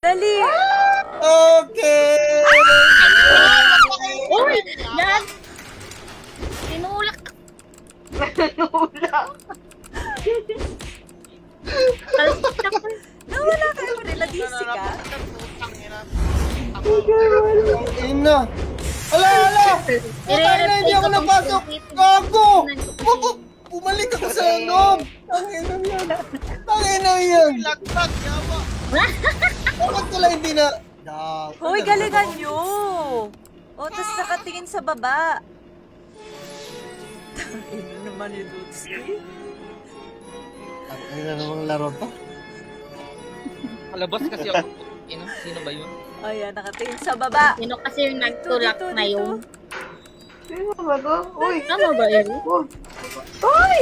Dali! Okay! Uy! Yan! Tinulak! Nula. Nawala kayo nila, DC ka? Ina! Ala! Putang hindi ako napasok! Gago! Bumalik ako sa loob! Tangina yan! Tangina yan! Laglag, yawa. Bakit pala hindi na... Hoy, galingan nyo! O, tas nakatingin sa baba. Tangina naman yung Dutski. Tangina namang laro to. Palabas kasi ako. Sino ba yun? Ayan, nakatingin sa baba. Sino kasi yung nagtulak Dito, na yun? Sino ba to? Uy! Tama ba yun? Uy!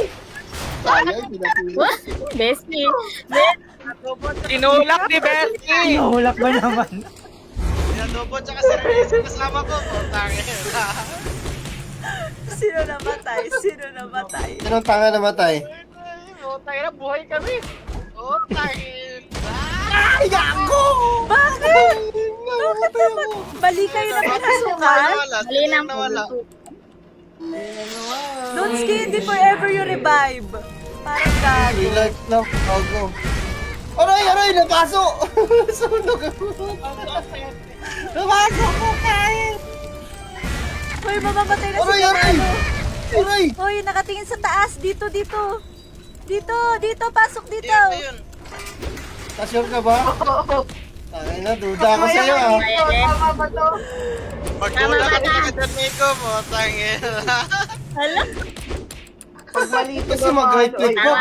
Sayang, pinatulog. Bestie! Tinulak ni Bessie! Nahulak ba naman? Pinadobot tsaka si Reyes kasama ko. Putangin. Sino namatay? Sino namatay? Sinong tanga namatay? Putangin na, buhay kami. Putangin. Ay, gago! Bakit? Bakit naman? Bali kayo na pinasukan? Mali lang po. Nawala. Dutski, hindi forever you revive. Parang gago. Relax lang, gago. Aray! Napasok! Sunog ako. Napasok ko kahit! Hoy, mamamatay na si Aray! Ganado. Aray! Hoy, nakatingin sa taas. Dito. Dito, pasok dito. Ayun. Sure ka ba? Oo. Tangin na, duda ako sa'yo ah. Tama ba to? Magtulak ka din ka dyan, Nico. Putangin. Hala? Pag mali ko Kasi mag-right click ko.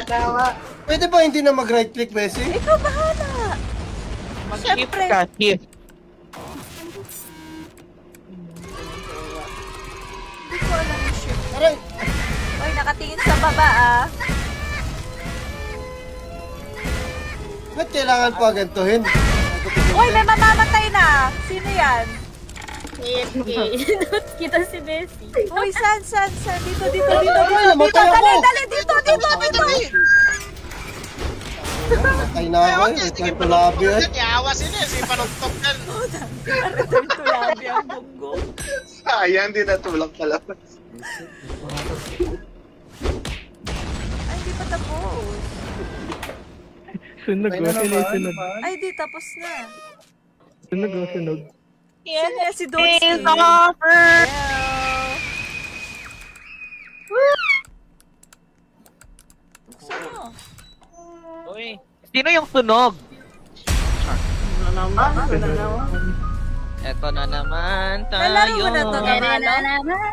Tama. Pwede ba hindi na mag-right click, Bessie? Ikaw bahala. Siyempre. Shift. Hindi ko alam yung shift. Aray! Hoy, nakatingin sa baba ah. Ba't kailangan pa gantuhin? Hoy, may mamamatay na. Sino yan? Kita si Bessie. Hoy, saan? Dito. Ay, namatay ako! Dali, dito. Patay na ako eh. Return to lobby eh. Yawa sila. Si panugtog yan. Return to lobby ang bunggo. Sayang, di natulak palabas. Ay, hindi pa tapos. Sunog May oh, sino yung sunog? Ay, di, tapos na. Sunog oh, sunog. Sino yan si Dutski? offer. Buksan mo. Uy. Sino yung sunog? Eto na naman tayo. Nalaro mo na to, Meron Gamalo? na naman.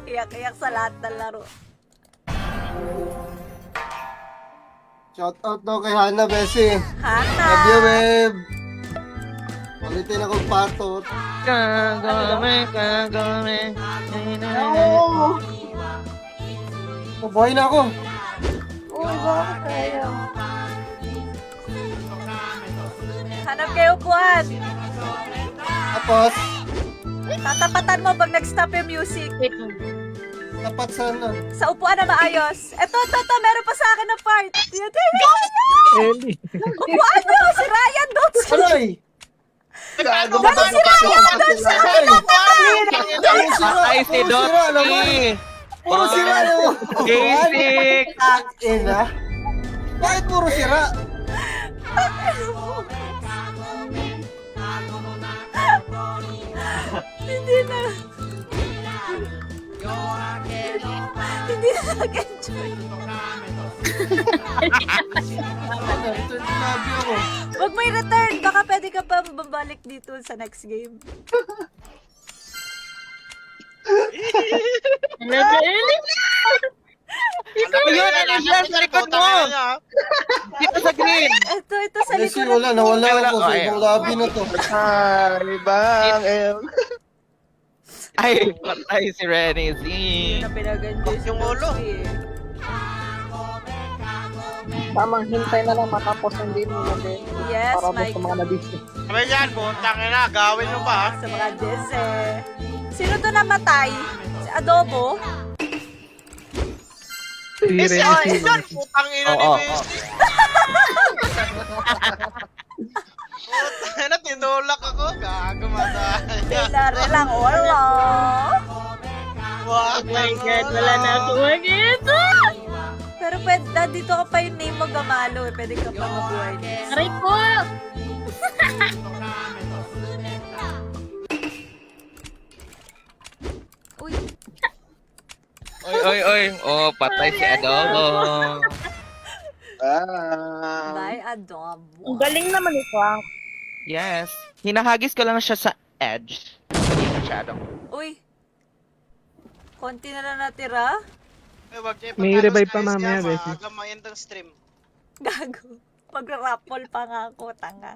Iyak. Iyak sa lahat ng laro. Shout out daw kay Hana, Bessie. Hana! Love you, babe. Palitin akong patot. Kagame. Mabuhay na ako. Uy, bakit kaya? Hanap kayo upuan. Tapos, Tatapatan mo pag nag-stop yung music. Wait. tapat sana. Sa upuan na maayos. Eto, meron pa sa akin na part. Yan. Ellie. Upuan nyo! Si Ryan Dutski! Aray! Gago ba Gago si Ryan! Patay si Dottie. Puro sira yung Basic. Ina. Bakit puro sira? Hindi na. Hindi na nag-enjoy. Return to lobby ako. Huwag may return. Baka pwede ka pa babalik dito sa next game. Ayun, ano dyan sa likod mo? Dito sa green. Ito sa Bessie, likod. wala. Nawala ako sa Ay, ibang lobby na to. Ay, bang, Ay, patay si Renny. Yun ang pinag-enjoy si Yung ulo. Dutski eh. Tamang hintay na lang matapos ang game mo din. Yes, Para doon Mike. sa mga nabisi. Sabi yan, putang ina, gawin mo pa. Sa mga Jesse. Sino to namatay? Adobo? Si Si Renzi. Ayan, putang ina ni Oo, Messi. Putang ina, tinulak ako. Gago madaya. Pilare lang, wala. Oh my God, wala na ako mag-ito. Pero pwede, dito ka pa yung name mo Gamalo eh. Pwede ka pa mabuhay niya. Aray ko. Uy, Oy. Oh, patay si Adobo. bye Adobo. Ang galing naman ni Frank. Yes. Hinahagis ko lang siya sa edge. Hindi masyadong. Uy. Konti na lang natira. May revive pa mamaya, Bessie. Gamayin ng stream. Gago. Mag-raffle pa nga ako, tanga.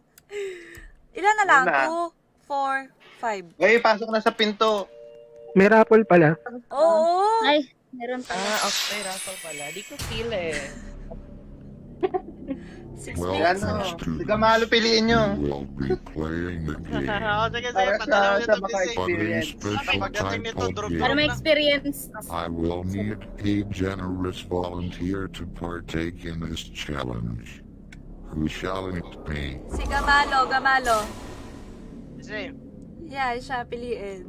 Ilan na lang? Wala. 2, 4, 5. Hey, pasok na sa pinto. May raffle pala. Oo. Ay, meron pa. Okay, raffle pala. Di ko feel eh. 6 Well, minutes Ano? na. student, Sige, malo piliin nyo. you will be playing the game. Sige, Para padala mo sa ito, maka Bessie. But in experience. special Pagdating type nito, of drop Para game, ma-experience. I will need a generous volunteer to partake in this challenge. Who shall it be? Si Gamalo. Bessie. Yeah, siya piliin.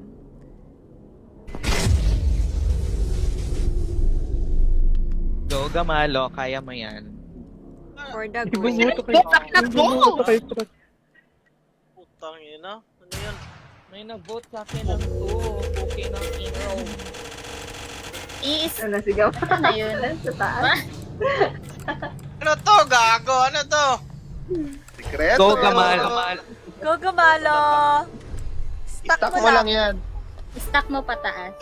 Go, Gamalo. Kaya mo yan. For the go. Ibubuto kayo. Ibubuto kayo. Putang ina. Ano yun? May nag-vote sa akin ng 2. Okay ng intro. Ano, sigaw? Ano na yun? Sa taas. Ano to, gago? Ano to? Sikreto. Go, Gamalo. Go Gamalo. Stuck Stock mo mo lang lang. yan. Stack mo pataas.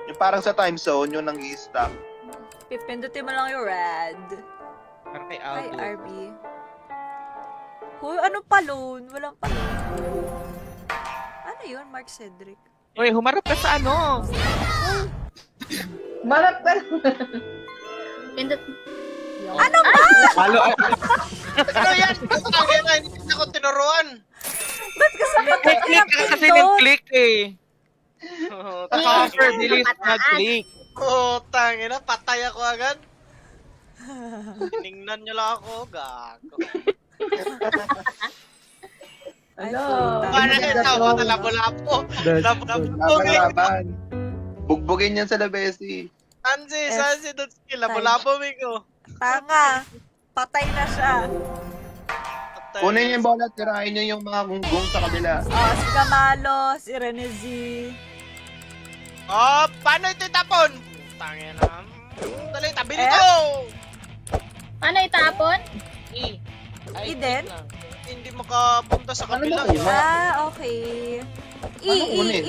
Yung parang sa time zone, yun ang i-stock. Pipindutin mo lang yung red. Parang kay Ay, Aldo. RB. Hoy, ano palon? Walang palon. Ano yun, Mark Cedric? Uy, humarap ka sa ano? Marap ka. Pindot. Ano ba? Halo. Ano yan? Putang ina, hindi ako tinuruan. Ba't ka sa Click ka kasi nag-click eh. Cover, bilis nag-click. Putang ina, patay ako agad. Tinignan nyo lang ako, gago. Ano? Paano yun? Tama na labo-labo. Labo-labo. Laban. Bugbugin yan sa labesi. Sansi, Dutski, labo-labo, Migo. Tanga. Patay na siya. Kunin yung bola at tirahin nyo yung mga gunggong sa kabila. Oh, si Gamalo, si Renezi. Oh, paano ito itapon? Tangin na. Dali, tabi nito! Paano itapon? Eden? Hindi makapunta sa kabila. Ah, okay. Ano kunin?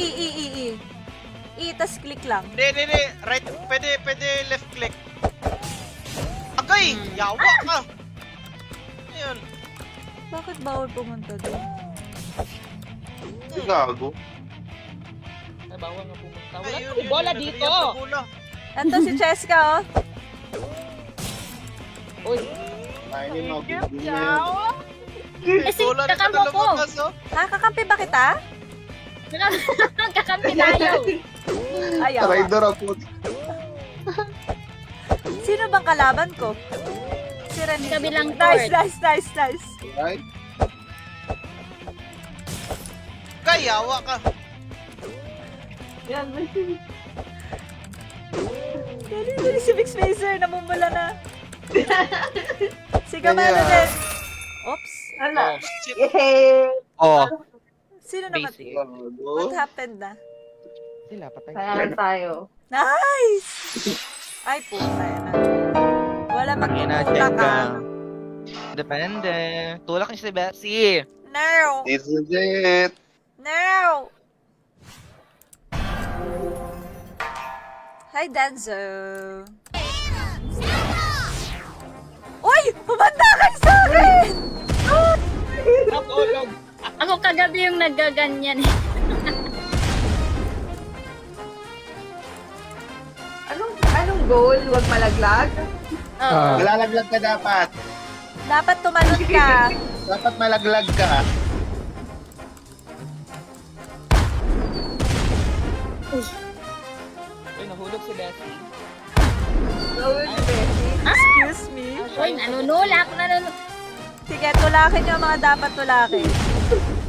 I, tas click lang. Hindi. Right, pwede left click. Agay! Yawa ka! Ayun. Bakit bawal pumunta doon? Hindi gago. Ay, bawal nga pumunta. Wala Ayun, kami yun, bola yun, dito! Ito si Cheska, oh. Uy, Ay, hindi mga gunggong na yan. Kasi kakampo ko. Kakampi ba kita? Kakampi tayo. Ayaw. Traidor ako. Sino bang kalaban ko? Si Renezi. Kabilang Nice, court. nice. Right? Kayawa ka! Dali, si Big Spacer, namumula na. Si Gamalo Kaya. din. Oops. Ano? Shit. Yay! Oh, Sino naman? basic. What Gago. happened na? Sila, patay. Kaya tayo. Nice! Ay, puta na. Wala Ina, magtutulak check ka. Depende. Tulak niyo si Bessie. No! This is it. No! Hi, Danzo. Uy! Pumanda kayo sa akin! Natulog. Ako kagabi yung nagaganyan eh. Anong goal? Huwag malaglag? Oo. Malalaglag ka dapat. Dapat tumalon ka. Dapat malaglag ka. Uy, nahulog si Bessie. Gawin ni Betty. Excuse me. Uy, nanunulak. Sige, tulakin yung mga dapat tulakin.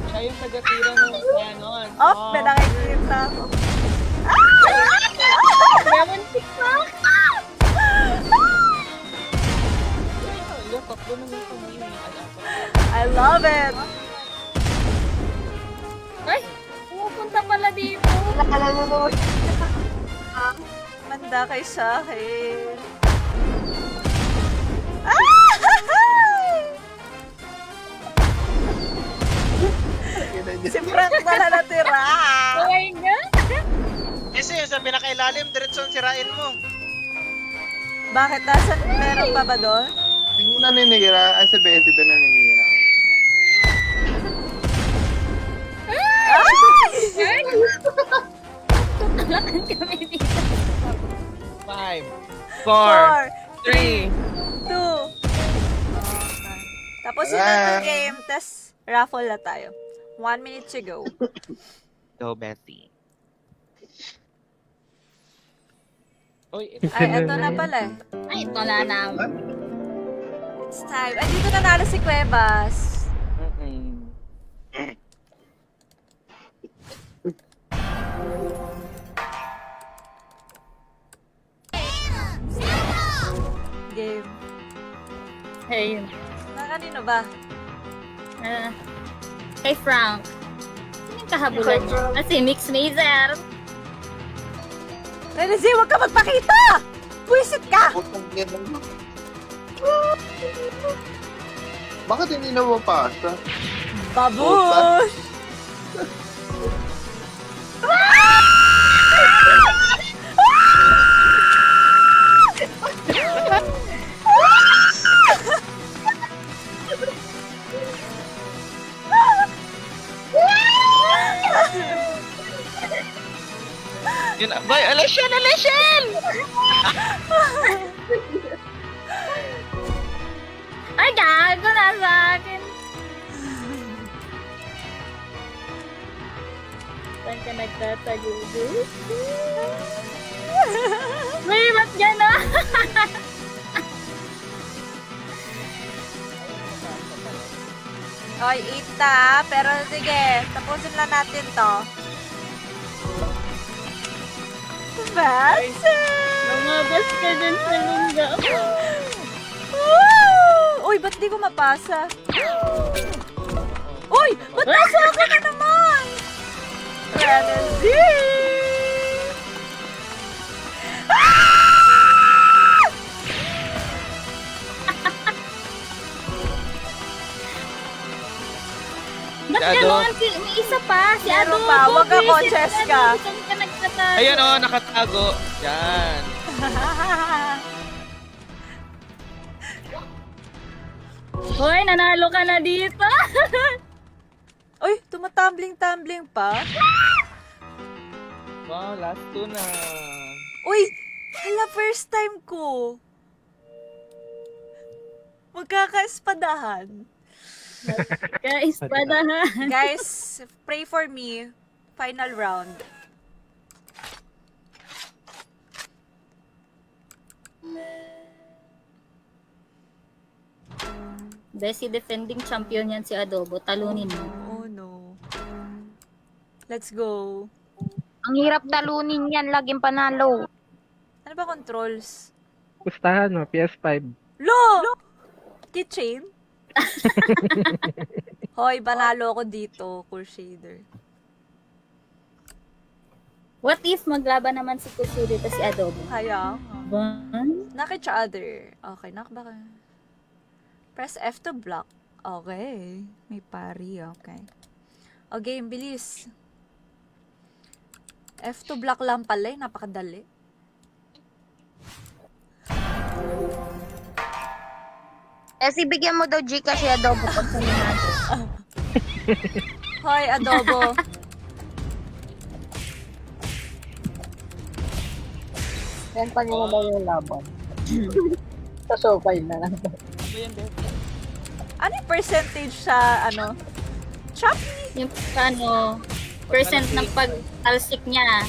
Siya yung taga-tira ng Canon. Oh, may nakikita ako. Lemon TikTok. Ayun, tatlo na yung pamili. I love it. Ay, pumupunta pala dito. Manda kay sa akin. Si Frank na natira. Oh my God. Kasi yung sa pinakailalim, diretso sirain mo. Bakit? Nasaan? Meron pa ba doon? Hindi mo naninira. Ay, si Bessie ba naninira? Tutulakan kami dito. 5, 4, 3. 2. Tapos yun na yung game. Tapos raffle na tayo. 1 minute to go. Go, Betty. Uy, Ay, eto na pala eh. Ay, ito na naman. It's time. Ay, dito nanalo si Cuevas. Game. Hey, Na kanino ba? kay Frank. Anong kahabulan niya? Kasi Mix Mazer. Renzi, huwag ka magpakita! Buisit ka! Putang ina mo. Bakit hindi na mapasa? Babush! yun na. Bay, Aleshen! Aleshen! Ay, gago na sa akin. Saan ka nagtatago? May, ba't gano'n? Oy, 8 na, pero sige, tapusin lang natin to. Sebastian! Lumabas ka dun sa lungga. Uy, ba't di ko mapasa? Uy, ba't nasa ako na naman? Renzi! Ba't Si Ado. gano'n? May isa pa, si Meron Adobo. pa, wag ako, Visit Cheska. Ado. Saan ka nagtatago? Ayan o, nakatago. Yan. Hoy, nanalo ka na dito. Uy, tumatumbling-tumbling pa. Wow, last 2 na. Uy, hala, first time ko. Magkaka-espadahan. Guys, padahan. Guys, pray for me. Final round. Bessie defending champion yan si Adobo. Talunin mo. Oh no. Let's go. Ang hirap talunin yan, laging panalo. Ano ba controls? Pustahan mo, PS5. Lo! Keychain? Hoy, banalo ako dito, Cool Shader. What if maglaban naman si Kusu dito si Adobo? Kaya, Ban? knock each other. Okay, knock ba ka? Press F to block. Okay. May pari, okay. O game, bilis. F to block lang pala eh, napakadali. Kasi bigyan mo daw Gcash si Adobo pag saminado. Hoy, Adobo. Benta niyo na daw yung laban. Sa Shopify na lang. Ano yan, Betty? Ano yung percentage sa, ano? Shopee? Yung ano, percent ng pag-talsik niya.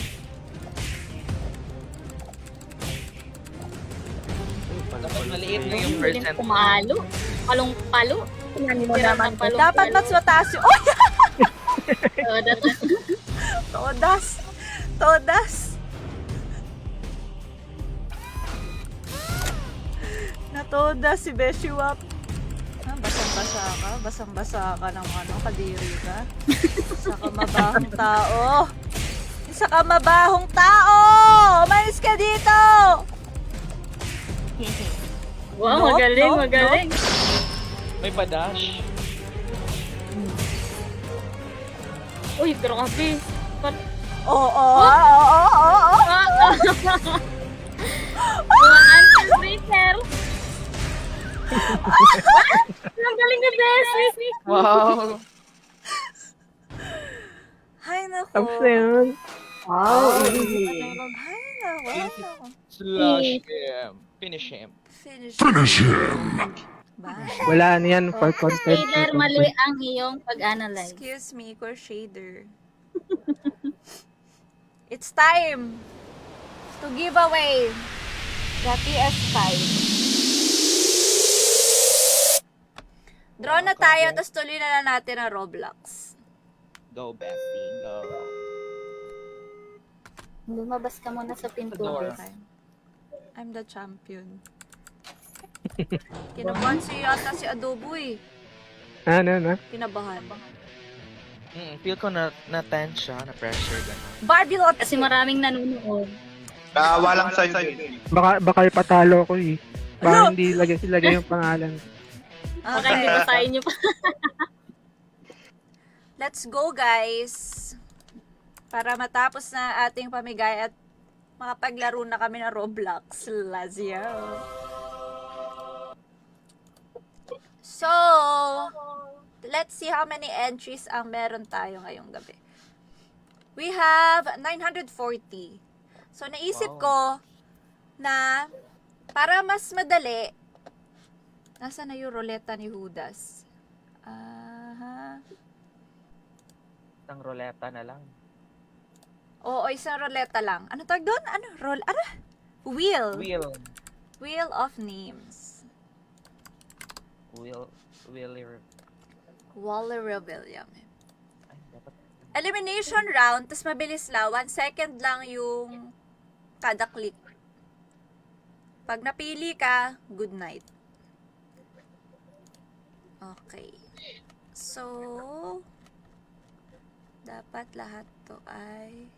Maliit na yung Hindi percent. pumalo. Palong-palo. Tingnan mo Tira naman. ng palong-palo. Dapat mas mataas yung... Oh! Todas. Todas! Natodas si Beshi Wap. Basang-basa ka? Basang-basa ka ng kadiri ka? Isa ka mabahong tao! Isa ka mabahong tao! Umalis ka dito! Wow, magaling, No, no, magaling. May padash. Uy, grabe. Oo! Ankle breaker. Ang galing ni Bessie. Wow. Hay nako! Tapos na yun. Wow, Hay nako! Slash him. Finish him. Finish him! Bye. Wala na yan for content. Shader, mali ang iyong pag-analyze. Excuse me, core shader. It's time to give away the PS5. Draw na tayo, tapos tuloy na lang natin ang Roblox. Go, bestie. Go. Lumabas ka muna sa pinto. Door. Okay. I'm the champion. Kinabahan siya yata si Adobo eh. Ano? Kinabahan. Feel ko na-tense siya, na-pressure. Barbie Lot! Kasi maraming nanonood. Walang sa'yo din. Baka ipatalo ko eh. Baka hindi lagay yung pangalan. Baka hindi basahin niyo pa. Let's go, guys! Para matapos na ating pamigay at makapaglaro na kami ng Roblox. Let's go! So, let's see how many entries ang meron tayo ngayong gabi. We have 940. So, naisip ko na para mas madali, nasa na yung ruleta ni Judas? Isang roleta na lang. Oo, isang ruleta lang. Ano tawag doon? Wheel. Wheel of names. Waller Rebellion. Elimination round, tas mabilis lang. 1 second lang yung kada click. Pag napili ka, good night. Okay. So, dapat lahat to ay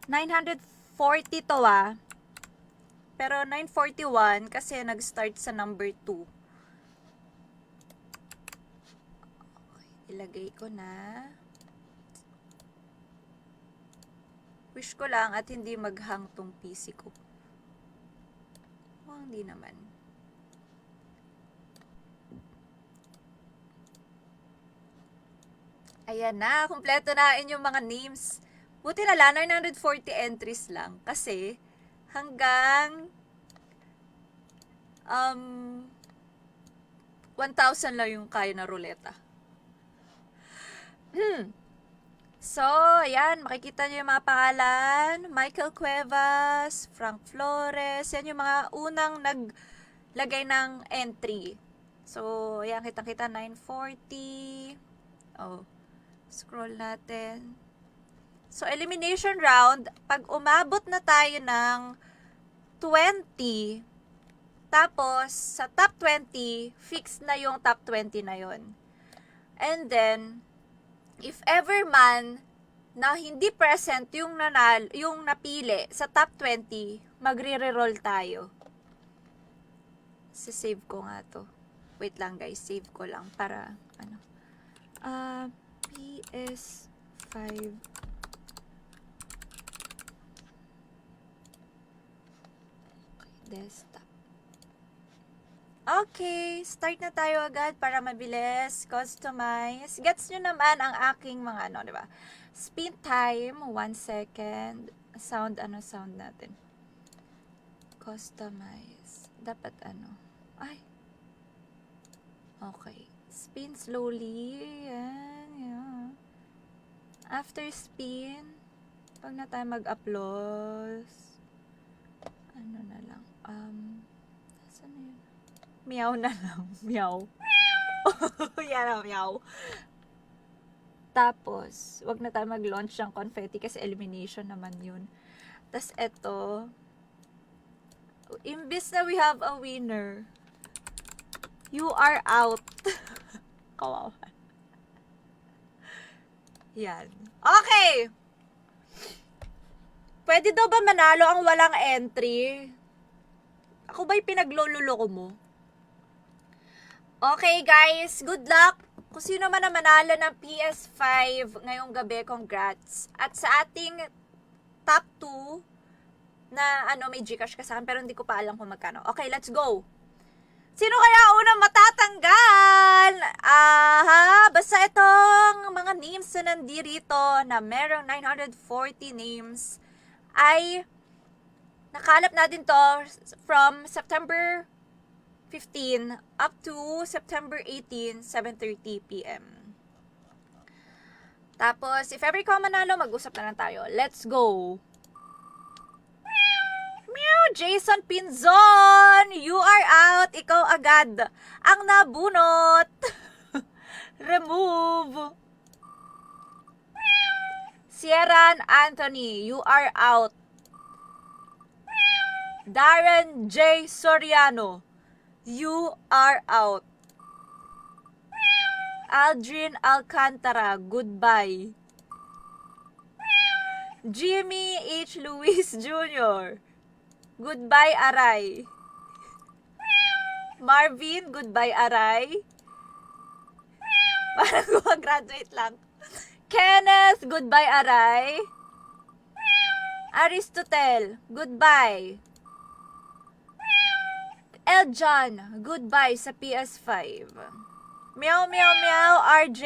940 to Pero 941 kasi nag-start sa number 2. Okay, ilagay ko na. Wish ko lang at hindi maghang tong PC ko. Oh, hindi naman. Ayan na, kumpleto na inyong mga names. Buti na lang, 940 entries lang. Kasi, hanggang 1,000 lang yung kaya na ruleta. So, ayan, makikita nyo yung mga pangalan. Michael Cuevas, Frank Flores, yan yung mga unang naglagay ng entry. So, ayan, kitang-kita 940. Oh, scroll natin. So, elimination round, pag umabot na tayo ng 20, tapos sa top 20, fix na yung top 20 na yon. And then, if ever man na hindi present yung napili sa top 20, magre-reroll tayo. Save ko nga to. Wait lang guys, save ko lang para PS5 desktop. Okay, start na tayo agad para mabilis. Customize. Gets nyo naman ang aking mga di ba? Spin time, 1 second. Sound natin? Customize. Dapat ay. Okay. Spin slowly. Yan. After spin, pag na tayo mag-applause. Ano na lang. Saan na yun? Meow na lang. Meow. Yan na, meow. Tapos, wag na tayo mag-launch ng confetti kasi elimination naman yun. Tapos, eto. Imbis na we have a winner, you are out. Kawawa. Yan. Okay! Pwede daw ba manalo ang walang entry? Ako ba'y pinaglololoko mo? Okay, guys. Good luck. Kung sino man na manalo ng PS5 ngayong gabi, congrats. At sa ating top 2, na may Gcash ka sa akin, pero hindi ko pa alam kung magkano. Okay, let's go. Sino kaya unang matatanggal? Basta itong mga names na nandirito na merong 940 names ay nakalap natin to from September 15 up to September 18, 7:30 p.m. Tapos, if ever ikaw manalo, mag-usap na lang tayo. Let's go! Meow! Jason Pinzon! You are out! Ikaw agad ang nabunot! Remove! Sierran Anthony, you are out. Darren J. Soriano, you are out. Aldrin Alcantara, goodbye. Jimmy H. Luis Jr., goodbye, Aray. Marvin, goodbye, Aray. Parang gumagraduate lang. Kenneth, goodbye, Aray. Aristotle, goodbye. Eljan, goodbye sa PS5. Meow, meow, meow. RJ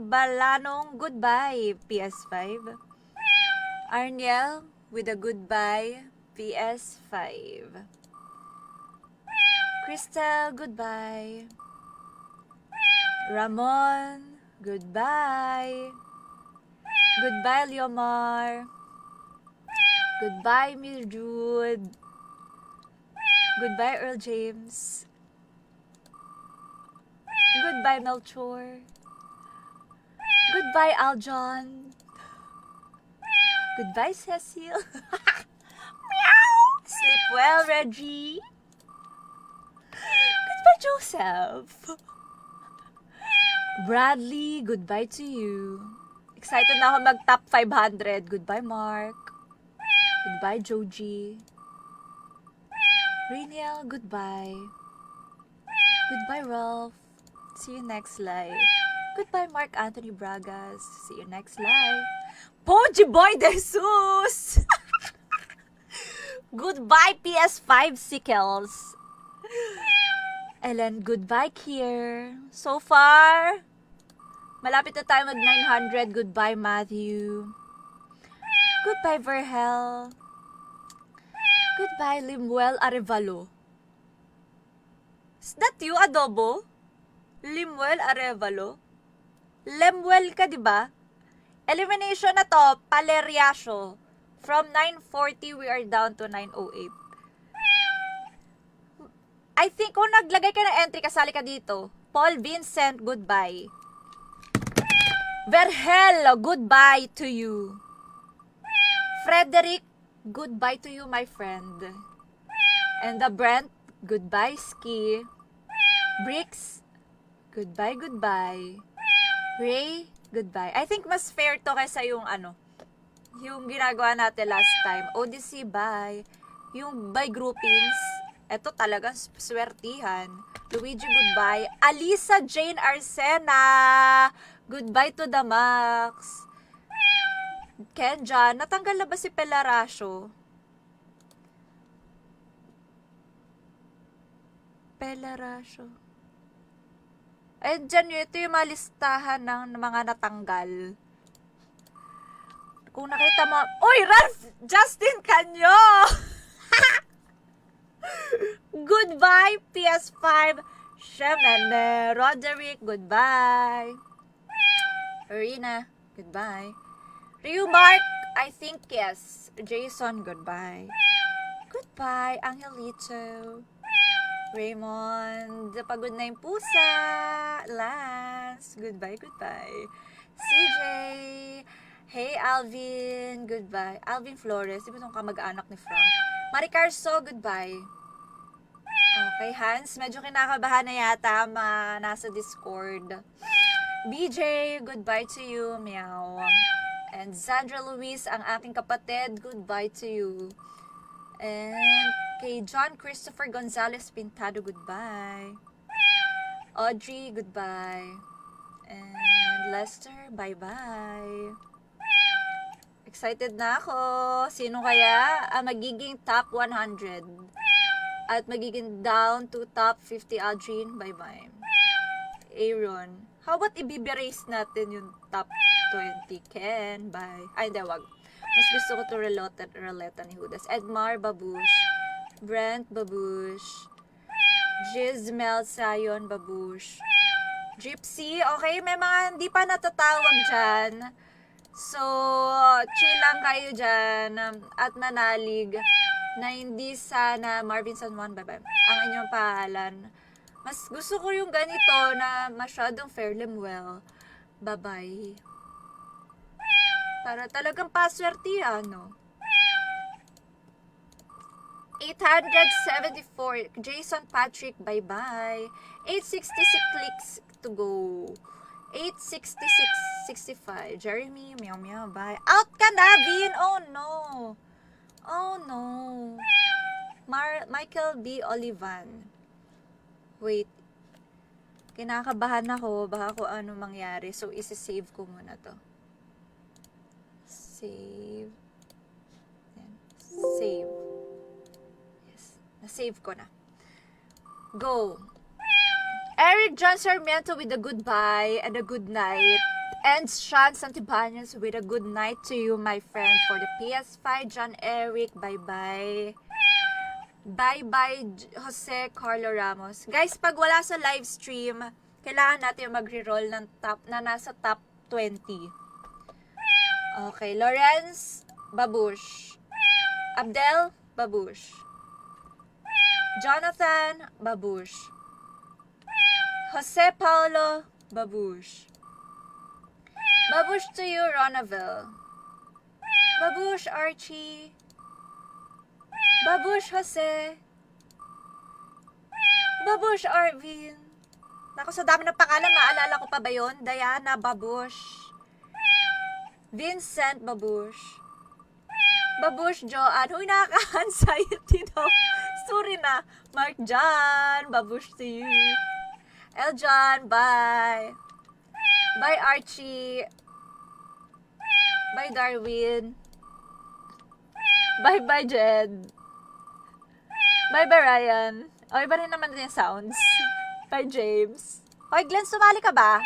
Balanong, goodbye, PS5. Arniel, with a goodbye, PS5. Crystal, goodbye. Ramon, goodbye. Goodbye, Leomar. Goodbye, Mildred. Goodbye, Earl James. Goodbye, Melchor. Goodbye, Aljon. Goodbye, Cecil. Meow! Sleep well, Reggie. Goodbye, Joseph. Bradley, goodbye to you. Excited na ako mag-top 500. Goodbye, Mark. Goodbye, Joji. Rainiel, goodbye. Goodbye, Ralph. See you next live. Goodbye, Mark Anthony Bragas. See you next live. Poji Boy De Jesus! Goodbye, PS5 Sickles. Ellen, goodbye, Kier. So far, malapit na tayo mag-900. Goodbye, Matthew. Goodbye, Verhel. Goodbye, Limuel Arevalo. Is that you, Adobo? Limuel Arevalo? Lemuel ka, diba? Elimination na to, Paleriasio. From 940, we are down to 908. I think kung naglagay ka ng entry, kasali ka dito. Paul Vincent, goodbye. Verhel, goodbye to you. Frederick, goodbye to you, my friend. And the Brent, goodbye, Ski. Bricks, goodbye, goodbye. Ray, goodbye. I think mas fair to kaysa yung yung ginagawa natin last time. Odyssey, bye. Yung by groupings, eto talagang swertihan. Luigi, goodbye. Alisa Jane Arsena, goodbye to the max. Kenja, natanggal na ba si Pelarasio? Pelarasio. Eh, dyan yun, ito yung mga listahan ng mga natanggal. Kung nakita mo, uy, Ralph Justin Canyo! Goodbye, PS5. Shemene, Roderick, goodbye. Arena, goodbye. Ryu Mark, I think yes. Jason, goodbye. Goodbye. Goodbye, Angelito. Raymond, pagod na yung pusa. Lance, goodbye, goodbye. CJ, hey Alvin, goodbye. Alvin Flores, di ba itong kamag-anak ni Frank? Maricarso, goodbye. Okay, Hans, medyo kinakabahan na yata nasa Discord. BJ, goodbye to you, meow. And Sandra Luis, ang aking kapatid, goodbye to you. And kay John Christopher Gonzalez Pintado, goodbye. Audrey, goodbye. And Lester, bye-bye. Excited na ako. Sino kaya ang magiging top 100? At magiging down to top 50, Aldrin, bye-bye. Aaron. How about i-race natin yung top 20? Ken, bye. Ay, hindi, wag. Mas gusto ko to relata ni Judas. Edmar, babush. Brent, babush. Gismel, Sayon, babush. Gypsy, okay, may mga hindi pa natatawag dyan. So, chill lang kayo dyan. At manalig na hindi sana Marvin San Juan, bye-bye. Ang inyong pangalan. Mas gusto ko yung ganito na masyadong Fairlimwell. Bye-bye. Para talagang paswertihan, no? 874, Jason Patrick, bye-bye. 866 clicks to go. 866, 65, Jeremy, meow meow, bye. Out ka na, Vin! Oh no! Oh no! Michael B. Olivan. Wait. Kinakabahan ako, baka kung ano mangyari. So, isi-save ko muna to. Save. Then, save. Yes. Na-save ko na. Go. Eric John Sarmiento with a goodbye and a good night. And Sean Santibanez with a good night to you, my friend. For the PS5, John Eric, bye-bye. Bye-bye, Jose Carlo Ramos. Guys, pag wala sa live stream, kailangan natin magre-roll ng top, na nasa top 20. Okay, Lawrence, babush. Abdel, babush. Jonathan, babush. Jose Paulo, babush. Babush to you, Ronaville. Babush, Archie. Babush, Jose. Babush, Arvin. Naku, sa dami ng pangalan, maalala ko pa ba yun? Diana, babush. Vincent, babush. Babush, Joanne. Huy, nakaka-anxiety daw. Sorry na. Mark John, babush to you. Eljon, bye. Bye, Archie. Bye, Darwin. Bye-bye, Jed. Bye-bye, Ryan. O, iba rin naman din yung sounds. Bye, James. Hoy, Glenn, sumali ka ba?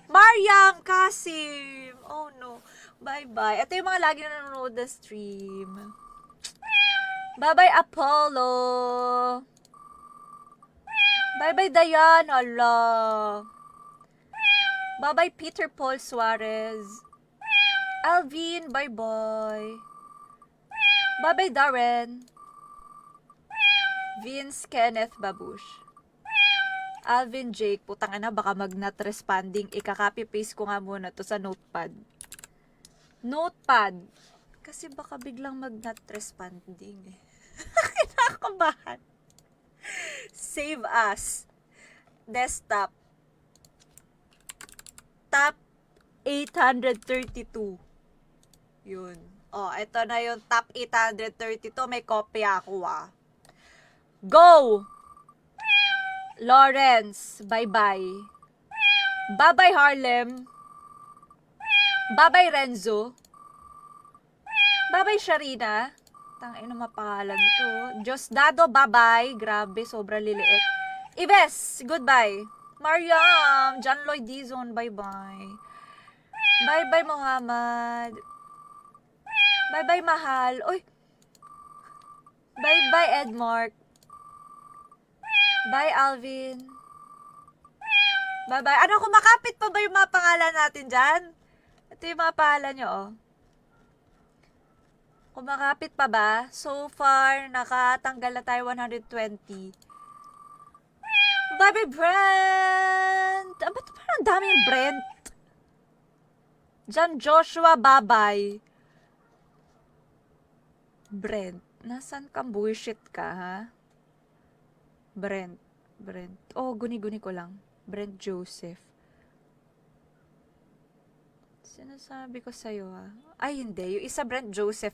Mariam, Kasim. Oh, no. Bye-bye. Ito yung mga lagi na nanonood na stream. Bye-bye, Apollo. Bye-bye, Dayan. Hala. Bye-bye, Peter Paul Suarez. Alvin, bye-bye. Bye-bye, Darren. Vince Kenneth Babush. Alvin Jake, putang ina, baka mag-not responding. Ika-copy-paste ko nga muna to sa notepad. Notepad. Kasi baka biglang mag-not responding eh. Kinakabahan. Save as. Desktop. Top 832. Yun. Oh, ito na yung top 832. May kopya ako ah. Go! Lawrence, bye-bye. Bye-bye, Harlem. Bye-bye, Renzo. Bye-bye, Sharina. Tangin na mapangalan to. Diosdado, bye-bye. Grabe, sobra liliit. Ives, goodbye. Mariam, John Lloyd Dizon, bye-bye. Bye-bye, Muhammad. Bye-bye, Mahal. Uy! Bye-bye, Edmark. Bye, Alvin. Bye-bye. Ano, kumakapit pa ba yung mga pangalan natin dyan? Ito yung mga pangalan nyo, oh. Kumakapit pa ba? So far, nakatanggal na tayo 120. Baby Brent! Ah, ba't parang daming Brent? Jan Joshua, babay. Brent. Nasaan kang bullshit ka, ha? Brent. Oh, guni-guni ko lang. Brent Joseph. Sinasabi ko sa'yo, ha? Ay, hindi. Yung isa Brent Joseph.